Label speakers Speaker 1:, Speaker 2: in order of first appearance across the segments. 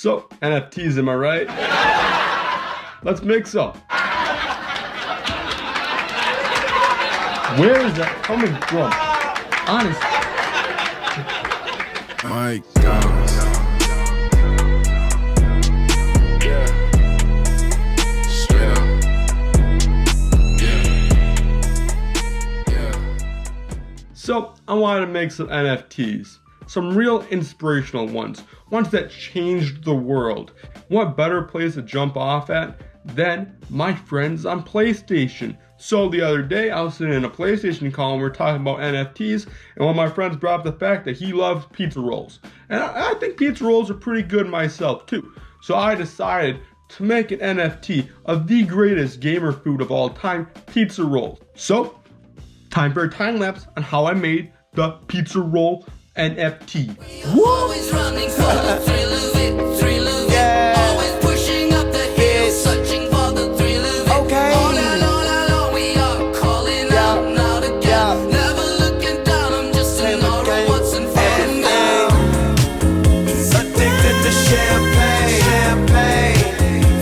Speaker 1: So, NFTs, am I right? Let's make some. Where is that coming from? Honest.
Speaker 2: My God.
Speaker 1: So, I wanted to make some NFTs. Some real inspirational ones that changed the world. What better place to jump off at than my friends on PlayStation? So the other day, I was sitting in a PlayStation call and we were talking about NFTs, and one of my friends brought up the fact that he loves pizza rolls. And I think pizza rolls are pretty good myself too. So I decided to make an NFT of the greatest gamer food of all time, pizza rolls. So, time for a time lapse on how I made the pizza roll NFT.
Speaker 3: Always running for the thrill of it, thrill of it. Always pushing up the hill, searching for the thrill of it.
Speaker 4: Okay.
Speaker 3: All along we are calling out now to get. Never looking down, I'm just an aura of what's in front of me.
Speaker 4: Addicted to champagne.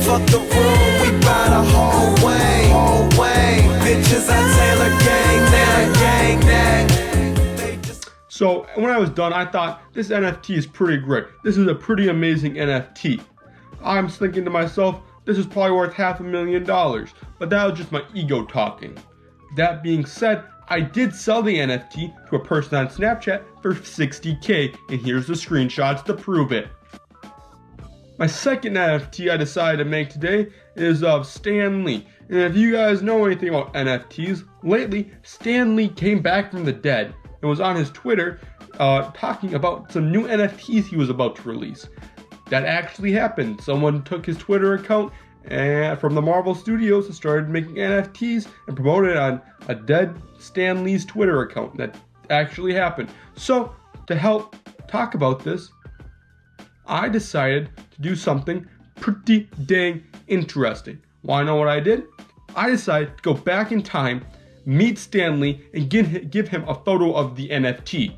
Speaker 4: Fuck the room, we buy the whole way. Bitches, I Taylor gang that.
Speaker 1: So when I was done, I thought this NFT is pretty great. This is a pretty amazing NFT. I'm thinking to myself, this is probably worth $500,000, but that was just my ego talking. That being said, I did sell the NFT to a person on Snapchat for $60K, and here's the screenshots to prove it. My second NFT I decided to make today is of Stan Lee. And if you guys know anything about NFTs, lately Stan Lee came back from the dead and was on his Twitter talking about some new NFTs he was about to release. That actually happened. Someone took his Twitter account from the Marvel Studios and started making NFTs and promoted it on a dead Stan Lee's Twitter account. That actually happened. So, to help talk about this, I decided to do something pretty dang interesting. Wanna know what I did? I decided to go back in time, meet Stan Lee, and give him a photo of the NFT.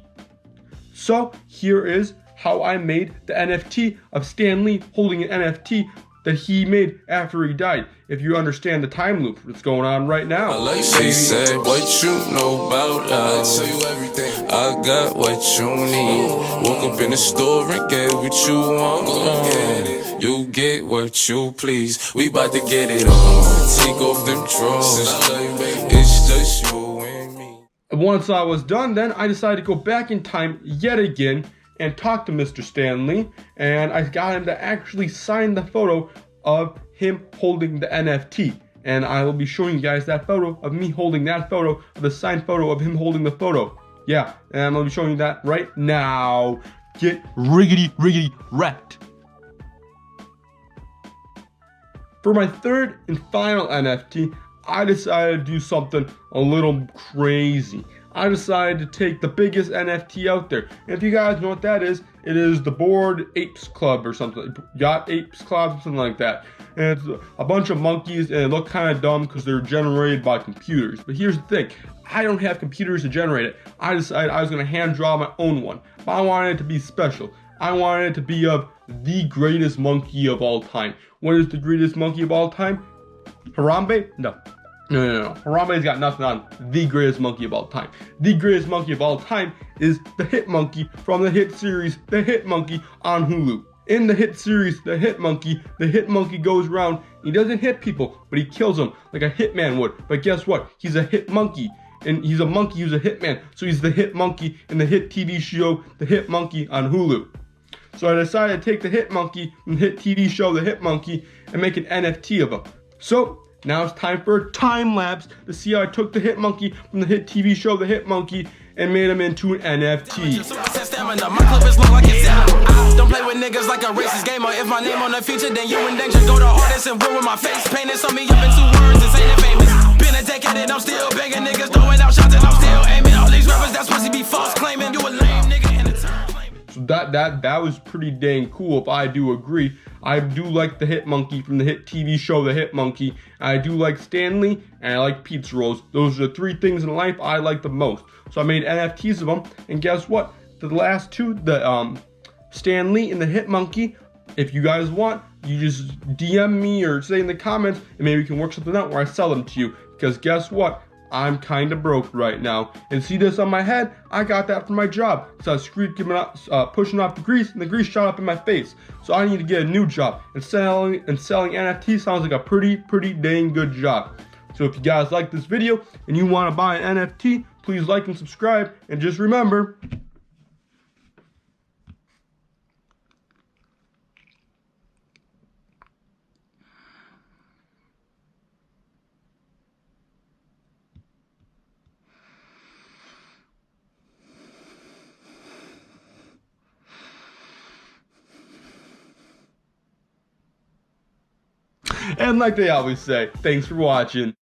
Speaker 1: So here is how I made the NFT of Stan Lee holding an NFT that he made after he died. If you understand the time loop that's going on right now.
Speaker 2: She said, what you know about us? I tell you everything. I got what you need. Woke up in the store and get what you want. You get what you please. We bout to get it on. Take off them drawers. It's just you and me.
Speaker 1: Once I was done, then I decided to go back in time yet again and talk to Mr. Stan Lee, and I got him to actually sign the photo of him holding the NFT. And I will be showing you guys that photo of me holding that photo, the signed photo of him holding the photo. Yeah, and I'm gonna be showing you that right now. Get riggedy wrecked. For my third and final NFT, I decided to do something a little crazy. I decided to take the biggest NFT out there. And if you guys know what that is, it is the Bored Apes Club or something. Yacht Apes Club, something like that. And it's a bunch of monkeys, and it looked kind of dumb because they're generated by computers. But here's the thing, I don't have computers to generate it. I decided I was going to hand draw my own one. But I wanted it to be special. I wanted it to be of the greatest monkey of all time. What is the greatest monkey of all time? Harambe? No. Harambe's got nothing on the greatest monkey of all time. The greatest monkey of all time is the Hit Monkey from the hit series The Hit Monkey on Hulu. In the hit series The Hit Monkey goes around, he doesn't hit people, but he kills them like a hitman would. But guess what? He's a hit monkey. And he's a monkey who's a hitman. So he's the Hit Monkey in the hit TV show The Hit Monkey on Hulu. So I decided to take the Hit Monkey from the hit TV show The Hit Monkey and make an NFT of him. So now it's time for a time lapse to see how I took the Hit Monkey from the hit TV show The Hit Monkey and made him into an NFT.
Speaker 5: Don't play with niggas like a racist gamer. If my name on the feature, then you in danger. Go to hardest and ruin my face. Painting some me up in 2 words, this ain't it famous. Been a decade and I'm still begging niggas, throwing out shots and I'm still aiming. All these rappers that's supposed to be false claiming. You a lame nigga in the turn claiming.
Speaker 1: So that was pretty dang cool, if I do agree. I do like the Hit Monkey from the hit TV show The Hit Monkey. I do like Stan Lee, and I like pizza rolls. Those are the 3 things in life I like the most. So I made NFTs of them, and guess what? The last 2, the Stan Lee and the Hit Monkey, If you guys want, you just DM me or say in the comments, and maybe we can work something out where I sell them to you. Because guess what? I'm kind of broke right now. And see this on my head? I got that from my job. So I was pushing off the grease, and the grease shot up in my face. So I need to get a new job. And selling NFTs sounds like a pretty dang good job. So if you guys like this video and you want to buy an NFT, please like and subscribe. And just remember, and like they always say, thanks for watching.